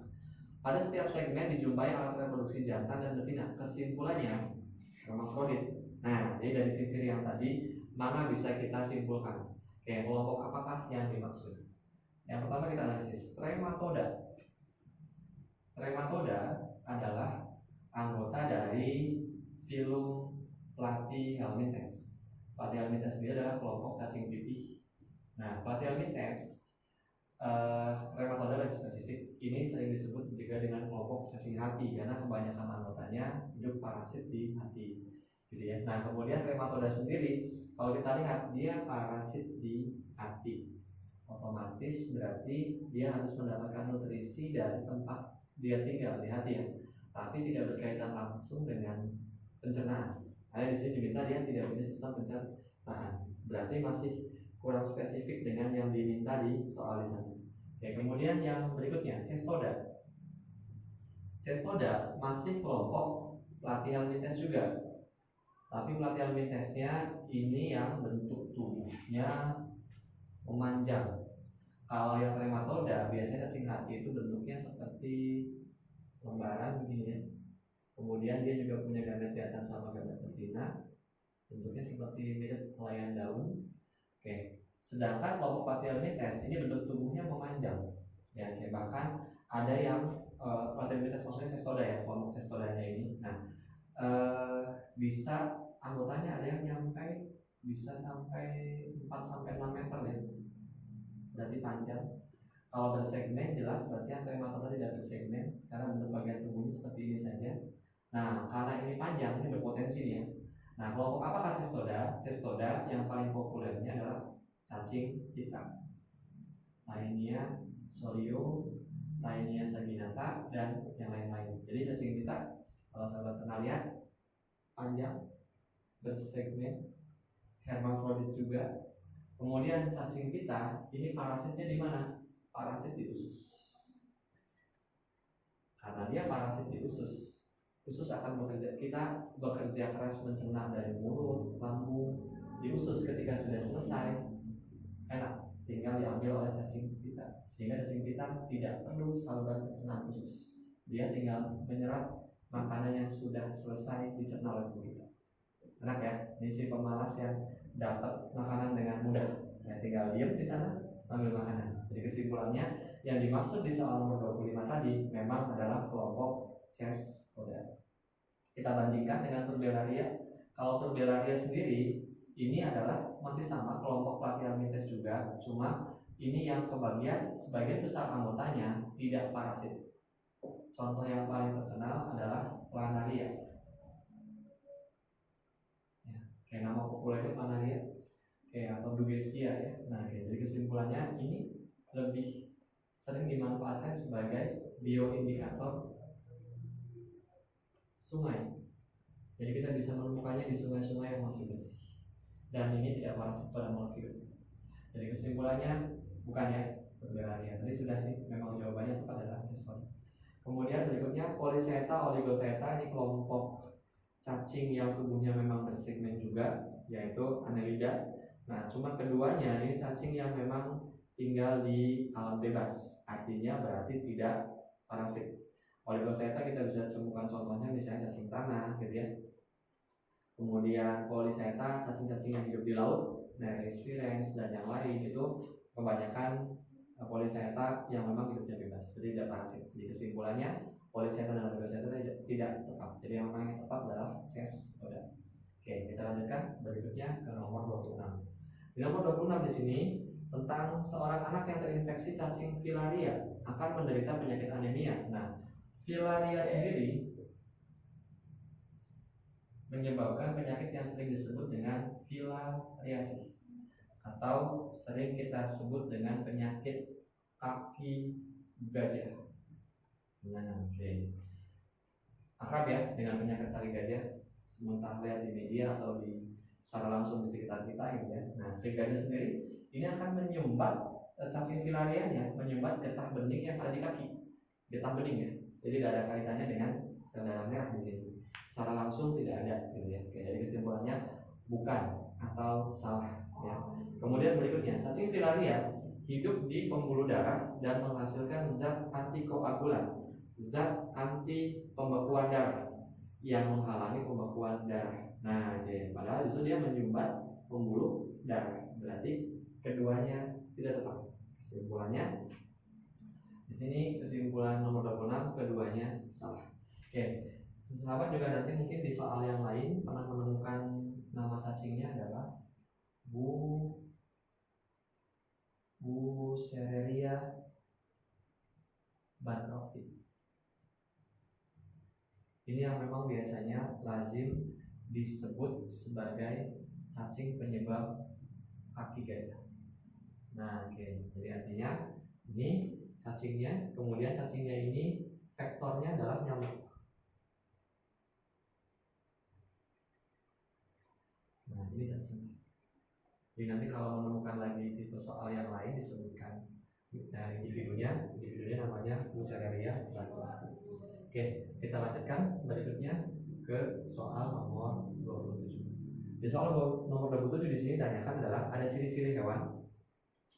Pada setiap segmen dijumpai alat reproduksi jantan dan betina. Kesimpulannya hermafrodit. Nah, jadi dari ciri-ciri yang tadi mana bisa kita simpulkan? Kelompok apakah yang dimaksud? Yang pertama kita analisis trematoda. Trematoda adalah anggota dari filum Platyhelminthes. Platyhelminthes ini adalah kelompok cacing pipih. Nah, Platyhelminthes trematoda lebih spesifik. Ini sering disebut juga dengan kelompok cacing hati karena kebanyakan anggotanya hidup parasit di hati. gitu ya. Nah kemudian trematoda sendiri, kalau kita lihat dia parasit di hati, otomatis berarti dia harus mendapatkan nutrisi dari tempat dia tinggal di hati ya, tapi tidak berkaitan langsung dengan pencernaan. Nah di sini diminta dia tidak punya sistem pencernaan, berarti masih kurang spesifik dengan yang diminta di soal di sana. Oke, kemudian yang berikutnya cestoda. Cestoda masih kelompok pelatihan mintes juga, tapi pelatihan mintesnya ini yang bentuk tubuhnya memanjang. Kalau yang trematoda biasanya cacing hati itu bentuknya seperti lembaran begini ya. Kemudian dia juga punya gamet jantan sama gamet betina, bentuknya seperti mirip helaian daun. Oke. Sedangkan kelompok Platyhelminthes ini bentuk tubuhnya memanjang. Ya, bahkan ada yang Platyhelminthes maksudnya cestoda ya, kelompok cestodanya ini. Nah, bisa anggotanya ada yang nyampe bisa sampai 4 sampai 6 meter ya. Berarti panjang. Kalau bersegmen jelas berarti yang trematoda tidak bersegmen karena bentuk bagian tubuhnya seperti ini saja. Nah, karena ini panjang, ini berpotensi ya. Nah, kelompok apakah cestoda? Cestoda yang paling populernya adalah cacing hitam, Taenia solio, Taenia saginata, dan yang lain-lain. Jadi cacing hitam, kalau sahabat pernah lihat, panjang, bersegmen, hermafrodit juga. Kemudian cacing pita ini parasitnya di mana? Parasit di usus. Karena dia parasit di usus, usus akan bekerja, kita bekerja keras mencerna dari mulut, lambung, di usus. Ketika sudah selesai, enak, tinggal diambil oleh cacing pita, sehingga cacing pita tidak perlu saluran pencernaan khusus. Dia tinggal menyerap makanan yang sudah selesai dicerna oleh tubuh kita. Enak ya, ini si pemalas yang dapat makanan dengan mudah. Ya, tinggal diam di sana ambil makanan. Jadi kesimpulannya yang dimaksud di soal nomor 25 tadi memang adalah kelompok cestoda. Kita bandingkan dengan Turbellaria. Kalau Turbellaria sendiri ini adalah masih sama kelompok Platyhelminthes juga, cuma ini yang kebagian sebagian besar anggotanya tidak parasit. Contoh yang paling terkenal adalah Planaria. Ya, kayak nama populernya Planaria, kayak atau Dugesia ya. Nah, jadi kesimpulannya ini lebih sering dimanfaatkan sebagai bioindikator sungai. Jadi kita bisa menemukannya di sungai-sungai yang masih bersih. Dan ini tidak parasit pada molekul. Jadi kesimpulannya bukan ya Turbellaria. Tadi sudah sih, memang jawabannya tepat adalah cestoda. Kemudian berikutnya Polychaeta, Oligochaeta, ini kelompok cacing yang tubuhnya memang bersegmen juga, yaitu Annelida. Nah, cuma keduanya ini cacing yang memang tinggal di alam bebas, artinya berarti tidak parasit. Oligochaeta kita bisa temukan contohnya misalnya cacing tanah gitu ya. Kemudian Polychaeta cacing-cacing yang hidup di laut, Nereis virens dan yang lain itu kebanyakan Polychaeta yang memang hidupnya bebas, jadi tidak parasit. Jadi kesimpulannya Polychaeta dan Oligochaeta tidak tepat. Jadi yang paling tepat adalah cestoda. Oke, kita lanjutkan berikutnya ke nomor 26. Di nomor 26 di sini tentang seorang anak yang terinfeksi cacing filaria akan menderita penyakit anemia. Nah, filaria sendiri menyebabkan penyakit yang sering disebut dengan filariasis atau sering kita sebut dengan penyakit kaki gajah. Nah, oke. Akrab ya dengan penyakit kaki gajah, sementara lihat di media atau di secara langsung di sekitar kita gitu ya. Nah, kaki gajah sendiri ini akan menyumbat cacing filarianya, menyumbat getah bening yang ada di kaki. Getah bening ya. Jadi tidak ada kaitannya dengan sel darah merah di sini. Secara langsung tidak ada gitu ya. Oke, jadi kesimpulannya bukan atau salah ya. Kemudian berikutnya, cacing filaria hidup di pembuluh darah dan menghasilkan zat antikoagulan, zat anti pembekuan darah yang menghalangi pembekuan darah. Nah, jadi padahal justru dia menyumbat pembuluh darah. Berarti keduanya tidak tepat. Kesimpulannya di sini kesimpulan nomor 26 keduanya salah. Oke. Sahabat juga nanti mungkin di soal yang lain pernah menemukan nama cacingnya adalah Bucereria bancrofti. Ini yang memang biasanya lazim disebut sebagai cacing penyebab kaki gajah. Nah, oke. Jadi artinya ini cacingnya, kemudian cacingnya ini vektornya adalah nyamuk. Nah, ini cacing. Jadi nanti kalau menemukan lagi tipe soal yang lain disebutkan individunya namanya Wuchereria lactobacter. Oke, kita lanjutkan berikutnya ke soal nomor 27. Di soal nomor 27 di sini tanyakan adalah ada ciri-ciri hewan.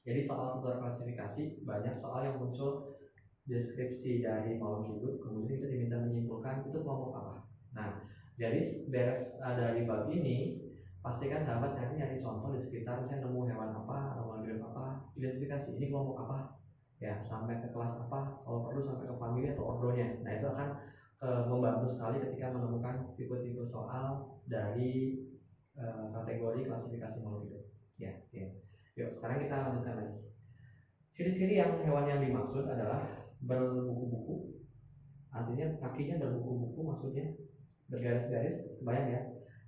Jadi soal setelah klasifikasi banyak soal yang muncul deskripsi dari makhluk hidup, kemudian kita diminta menyimpulkan itu kelompok apa. Nah, jadi beres dari bab ini pastikan sahabat nanti nyari contoh di sekitar, misalnya nemu hewan apa atau makhluk hidup apa, identifikasi ini kelompok apa, ya sampai ke kelas apa, kalau perlu sampai ke famili atau ordonya. Nah, itu akan membantu sekali ketika menemukan tipe-tipe soal dari kategori klasifikasi makhluk hidup. Ya. Yuk, sekarang kita lanjutkan lagi. Ciri-ciri yang hewan yang dimaksud adalah berbuku-buku, artinya kakinya berbuku-buku, maksudnya bergaris-garis, kebayang ya?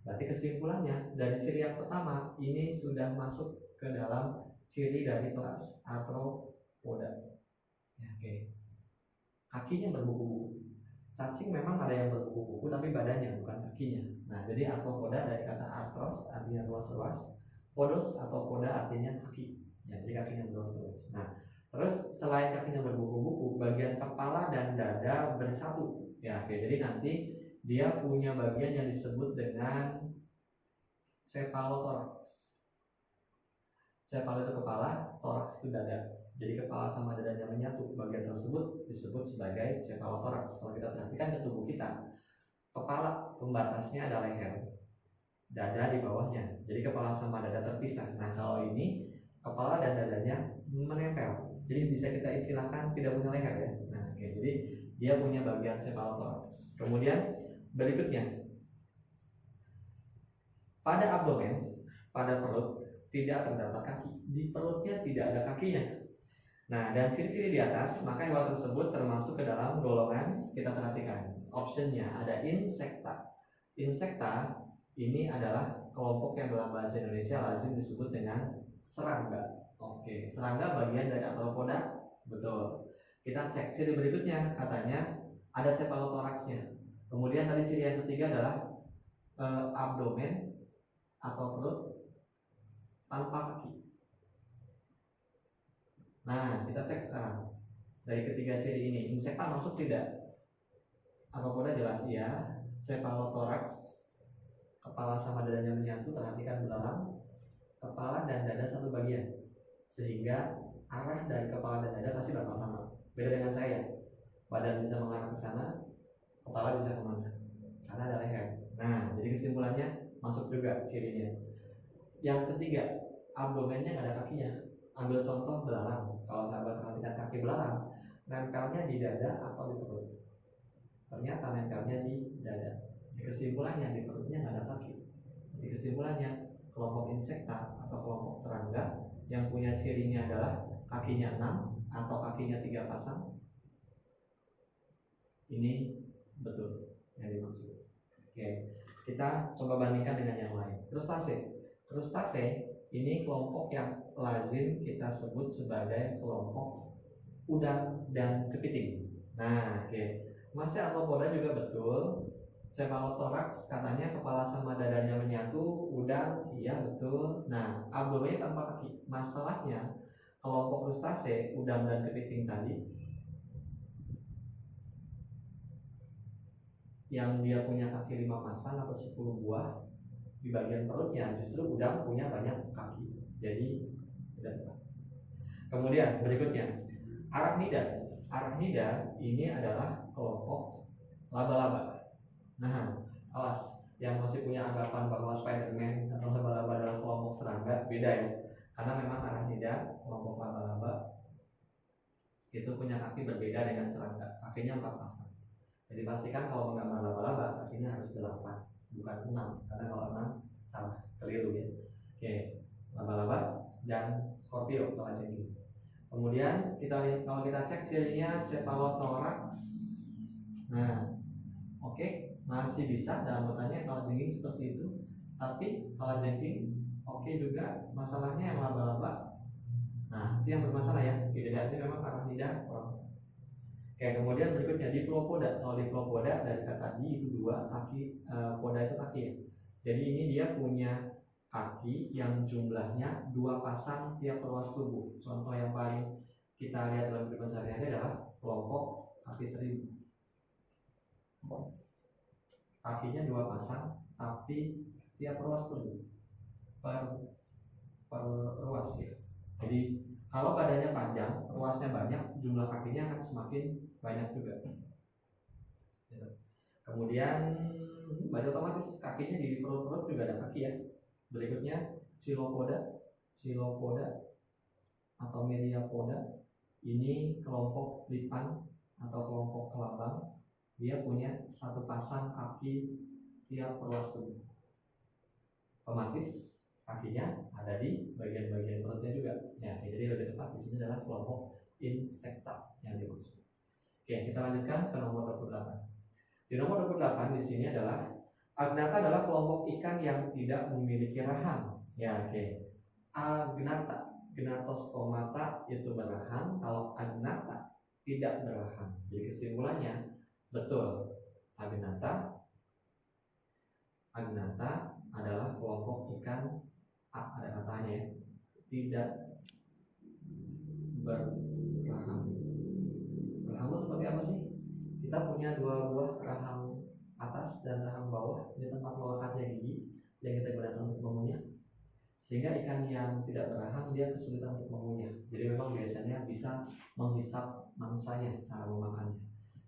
Berarti kesimpulannya dari ciri yang pertama ini sudah masuk ke dalam ciri dari kelas arthropoda. Ya, oke. Kakinya berbuku-buku. Cacing memang ada yang berbuku-buku tapi badannya bukan kakinya. Nah, jadi arthropoda dari kata arthros artinya luas-luas, podos atau poda artinya kaki. Ya, jadi kakinya berluas-luas. Nah, terus selain kakinya berbuku-buku, bagian kepala dan dada bersatu. Ya, oke. Jadi nanti dia punya bagian yang disebut dengan cephalothorax. Cephalot itu kepala, thorax itu dada. Jadi kepala sama dadanya menyatu. Bagian tersebut disebut sebagai cephalothorax. Kalau kita perhatikan ke tubuh kita, kepala pembatasnya ada leher, dada di bawahnya. Jadi kepala sama dada terpisah. Nah, kalau ini kepala dan dadanya menempel. Jadi bisa kita istilahkan tidak punya leher ya. Nah, oke. Jadi dia punya bagian cephalothorax. Kemudian berikutnya, pada abdomen, pada perut tidak terdapat kaki. Di perutnya tidak ada kakinya. Nah, dan ciri-ciri di atas, maka hewan tersebut termasuk ke dalam golongan, kita perhatikan optionnya ada insekta. Insekta ini adalah kelompok yang dalam bahasa Indonesia lazim disebut dengan serangga. Oke, serangga bagian dari arthropoda, betul. Kita cek ciri berikutnya, katanya ada cephalothoraxnya. Kemudian tadi ciri yang ketiga adalah abdomen atau perut tanpa kaki. Nah, kita cek sekarang dari ketiga ciri ini, insekta masuk tidak? Arthropoda jelas iya. Cephalothorax, kepala sama dadanya menyatu, perhatikan belakang, kepala dan dada satu bagian, sehingga arah dari kepala dan dada pasti bakal sama. Beda dengan saya, badan bisa mengarah ke sana, kepala bisa kemana? Karena ada leher. Nah, jadi kesimpulannya masuk juga cirinya. Yang ketiga, abdomennya nggak ada kakinya. Ambil contoh belalang. Kalau sahabat perhatikan kaki belalang, nempelnya di dada atau di perut? Ternyata nempelnya di dada. Kesimpulannya di perutnya nggak ada kaki. Jadi kesimpulannya kelompok insekta atau kelompok serangga yang punya cirinya adalah kakinya 6 atau kakinya 3 pasang. Ini betul yang dimaksud. Oke, kita coba bandingkan dengan yang lain. Krustase ini kelompok yang lazim kita sebut sebagai kelompok udang dan kepiting. Nah, oke. Masih arthropoda juga betul. Cephalothorax katanya kepala sama dadanya menyatu, udang, iya betul. Nah, abdomennya tanpa kaki. Masalahnya kelompok krustase, udang dan kepiting tadi, yang dia punya kaki 5 pasang atau 10 buah, di bagian perutnya justru udang punya banyak kaki. Jadi tidak. Kemudian berikutnya, arachnida. Arachnida ini adalah kelompok laba-laba. Nah, awas yang masih punya anggapan bahwa Spiderman atau laba-laba adalah kelompok serangga, beda ya. Karena memang arachnida, kelompok laba-laba itu punya kaki berbeda dengan serangga. Kakinya 4 pasang. Jadi pastikan kalau menggambar laba-laba kakinya harus 8, bukan 6. Karena kalau 6 salah, keliru ya. Oke, laba-laba dan Scorpio kalajengking. Kemudian kita lihat, kalau kita cek cirinya cephalothorax. Nah, oke, masih bisa dalam bertanya kalajengking seperti itu. Tapi kalajengking oke juga. Masalahnya yang laba-laba, nah itu yang bermasalah ya. Tidak hati memang arah lidah kurang. Oke, kemudian berikutnya diplopoda. Kalau diplopoda dari kata di itu dua, kaki, poda itu kaki ya. Jadi ini dia punya kaki yang jumlahnya 2 pasang tiap ruas tubuh. Contoh yang paling kita lihat dalam kehidupan sehari-hari adalah kelompok kaki 1000. Kakinya 2 pasang, tapi tiap ruas tubuh per ruas ya. Jadi kalau badannya panjang, ruasnya banyak, jumlah kakinya akan semakin banyak juga. Kemudian pada otomatis kakinya di perut-perut juga ada kaki ya. Berikutnya Chilopoda atau Myriapoda. Ini kelompok lipan atau kelompok kelabang. Dia punya 1 pasang kaki tiap ruas tubuh. Otomatis kakinya ada di bagian-bagian perutnya juga. Ya, jadi lebih tepat di sini adalah kelompok Insecta yang dimaksud. Oke, kita lanjutkan ke nomor 28. Di nomor 28 di sini adalah Agnatha adalah kelompok ikan yang tidak memiliki rahang. Ya, oke. Agnatha, Gnatostomata itu berrahang, kalau Agnatha tidak berrahang. Jadi kesimpulannya betul. Agnatha adalah kelompok ikan, ada katanya ya, tidak berrahang. Rahang itu seperti apa sih? Kita punya 2 buah rahang atas dan rahang bawah. Ini tempat melekatnya gigi yang kita gunakan untuk mengunyah. Sehingga ikan yang tidak berrahang dia kesulitan untuk mengunyah. Jadi memang biasanya bisa menghisap mangsanya cara memakannya.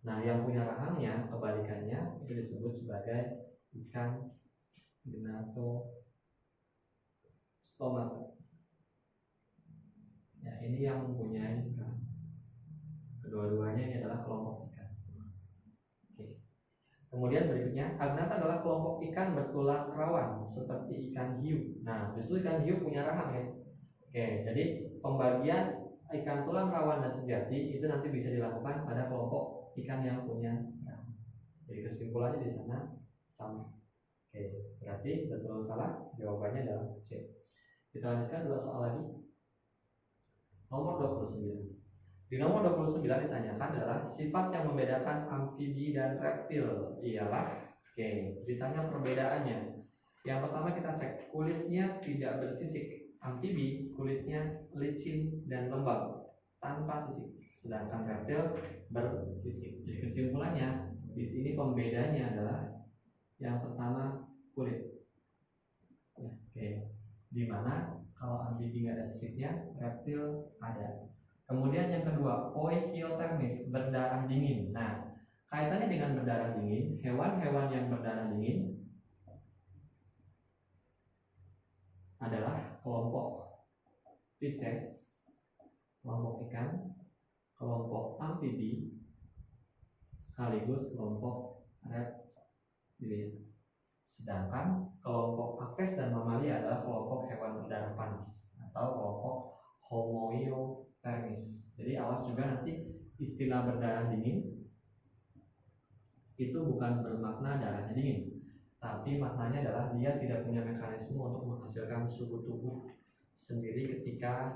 Nah, yang punya rahangnya kebalikannya itu disebut sebagai ikan Gnatostomata. Ya, ini yang mempunyai rahang. Kedua-duanya ini adalah kelompok ikan. Oke. Kemudian berikutnya, Agnatha adalah kelompok ikan bertulang rawan seperti ikan hiu. Nah, justru ikan hiu punya rahang ya. Oke, jadi pembagian ikan tulang rawan dan sejati itu nanti bisa dilakukan pada kelompok ikan yang punya rahang. Jadi kesimpulannya di sana sama. Oke, berarti betul salah jawabannya adalah C. Kita lanjutkan 2 soal lagi. Nomor 29. Di nomor 29 ditanyakan adalah sifat yang membedakan amfibi dan reptil ialah, oke, ditanya perbedaannya. Yang pertama kita cek, kulitnya tidak bersisik. Amfibi kulitnya licin dan lembab tanpa sisik, sedangkan reptil bersisik. Jadi kesimpulannya di sini pembedanya adalah yang pertama kulit. Oke, dimana kalau amfibi nggak ada sisiknya, reptil ada. Kemudian yang kedua, oikiotermis, berdarah dingin. Nah, kaitannya dengan berdarah dingin, hewan-hewan yang berdarah dingin adalah kelompok Pisces, kelompok ikan, kelompok amfibi, sekaligus kelompok reptil. Sedangkan kelompok Aves dan mamalia adalah kelompok hewan berdarah panas atau kelompok homoiotermis. Jadi awas juga nanti istilah berdarah dingin itu bukan bermakna darahnya dingin, tapi maknanya adalah dia tidak punya mekanisme untuk menghasilkan suhu tubuh sendiri ketika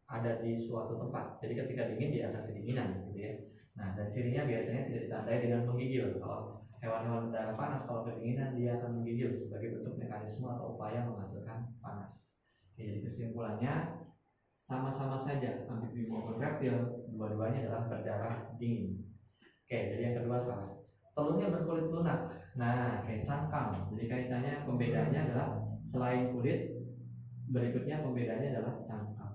ada di suatu tempat. Jadi ketika dingin dia akan kedinginan gitu ya. Nah, dan cirinya biasanya tidak ditandai dengan menggigil. Kalau hewan-hewan berdarah panas, kalau kedinginan dia akan menggigil sebagai bentuk mekanisme atau upaya menghasilkan panas. Oke, jadi kesimpulannya sama-sama saja amfibi maupun reptil, dua-duanya adalah berdarah dingin. Oke, jadi yang kedua salah. Telurnya berkulit lunak. Nah, kayak cangkang. Jadi kaitannya pembedanya adalah selain kulit, berikutnya pembedanya adalah cangkang.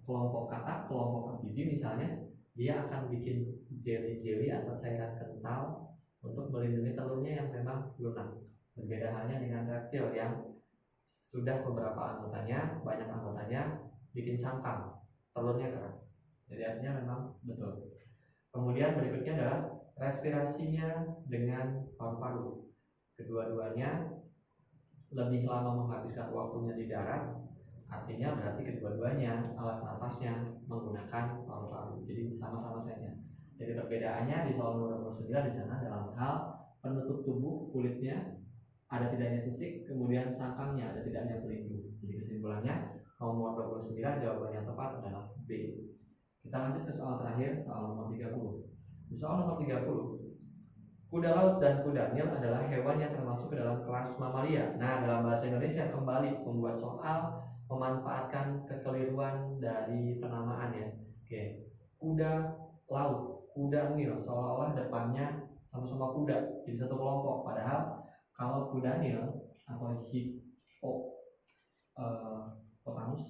Kelompok katak, kelompok amfibi misalnya, dia akan bikin jelly atau cairan kental untuk melindungi telurnya yang memang lunak. Berbeda halnya dengan reptil yang sudah beberapa anggotanya, banyak anggotanya bikin cangkang, telurnya keras. Jadi artinya memang betul. Kemudian berikutnya adalah respirasinya dengan paru-paru. Kedua-duanya lebih lama menghabiskan waktunya di darat. Artinya berarti kedua-duanya alat nafasnya menggunakan paru-paru. Jadi sama-sama saja. Jadi perbedaannya di soal nomor 29 di sana dalam hal penutup tubuh kulitnya ada tidaknya sisik, kemudian cangkangnya ada tidaknya pelindung. Jadi kesimpulannya nomor 29 jawaban yang tepat adalah B. Kita lanjut ke soal terakhir, soal nomor 30. Di soal nomor 30, kuda laut dan kuda nil adalah hewan yang termasuk ke dalam kelas mamalia. Nah, dalam bahasa Indonesia kembali membuat soal memanfaatkan kekeliruan dari penamaan ya. Oke, kuda laut, kuda nil, seolah-olah depannya sama-sama kuda, jadi satu kelompok. Padahal kalau kuda nil atau hippopotamus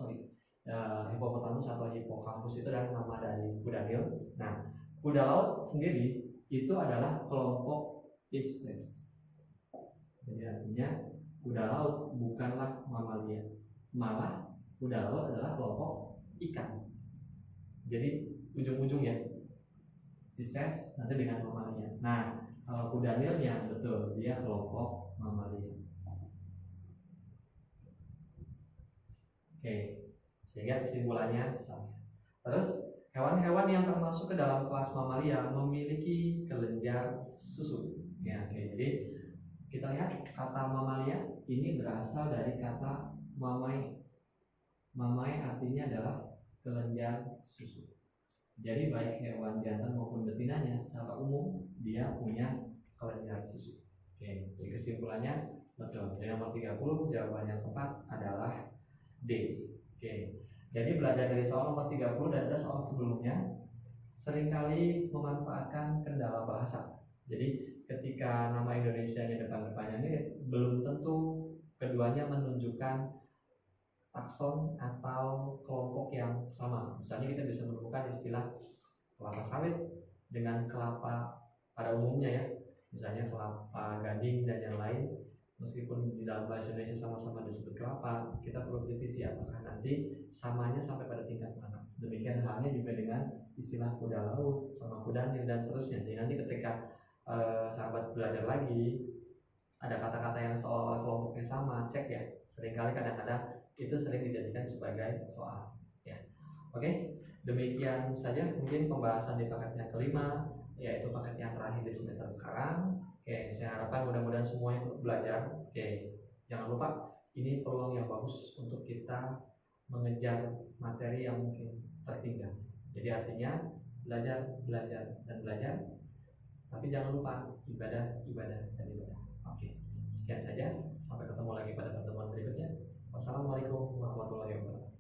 atau hippocampus itu adalah nama dari kuda nil. Nah, kuda laut sendiri itu adalah kelompok Isles. Jadi artinya kuda laut bukanlah mamalia, malah kuda laut adalah kelompok ikan. Jadi ujung-ujungnya Isles nanti dengan mamalia. Nah, kalau kuda nilnya betul dia kelompok mamalia. Oke, sehingga kesimpulannya sama. Terus hewan-hewan yang termasuk ke dalam kelas mamalia memiliki kelenjar susu. Ya, oke. Jadi kita lihat kata mamalia ini berasal dari kata mamai. Mamai artinya adalah kelenjar susu. Jadi baik hewan jantan maupun betinanya secara umum dia punya kelenjar susu. Oke, jadi kesimpulannya betul. Jadi nomor 30 jawaban yang tepat adalah D. Oke. Jadi belajar dari soal nomor 30 dan ada soal sebelumnya seringkali memanfaatkan kendala bahasa. Jadi ketika nama Indonesia di depan-depannya ini belum tentu keduanya menunjukkan takson atau kelompok yang sama. Misalnya kita bisa menemukan istilah kelapa sawit dengan kelapa pada umumnya ya. Misalnya kelapa gading dan yang lain. Meskipun di dalam bahasa Indonesia sama-sama disebut kelapa, kita perlu kritisi apakah nanti samanya sampai pada tingkat mana. Demikian halnya juga dengan istilah kuda laut sama kuda nil dan seterusnya. Jadi nanti ketika sahabat belajar lagi ada kata-kata yang seolah-olah kelompoknya sama, cek ya. Seringkali kadang-kadang itu sering dijadikan sebagai soal. Ya, oke. Demikian saja mungkin pembahasan di paket yang kelima, yaitu paket yang terakhir di semester sekarang. Oke, saya harapkan mudah-mudahan semua ikut belajar. Oke, jangan lupa ini peluang yang bagus untuk kita mengejar materi yang mungkin tertinggal. Jadi artinya belajar, dan belajar. Tapi jangan lupa ibadah, dan ibadah. Oke, sekian saja. Sampai ketemu lagi pada pertemuan berikutnya. Wassalamualaikum warahmatullahi wabarakatuh.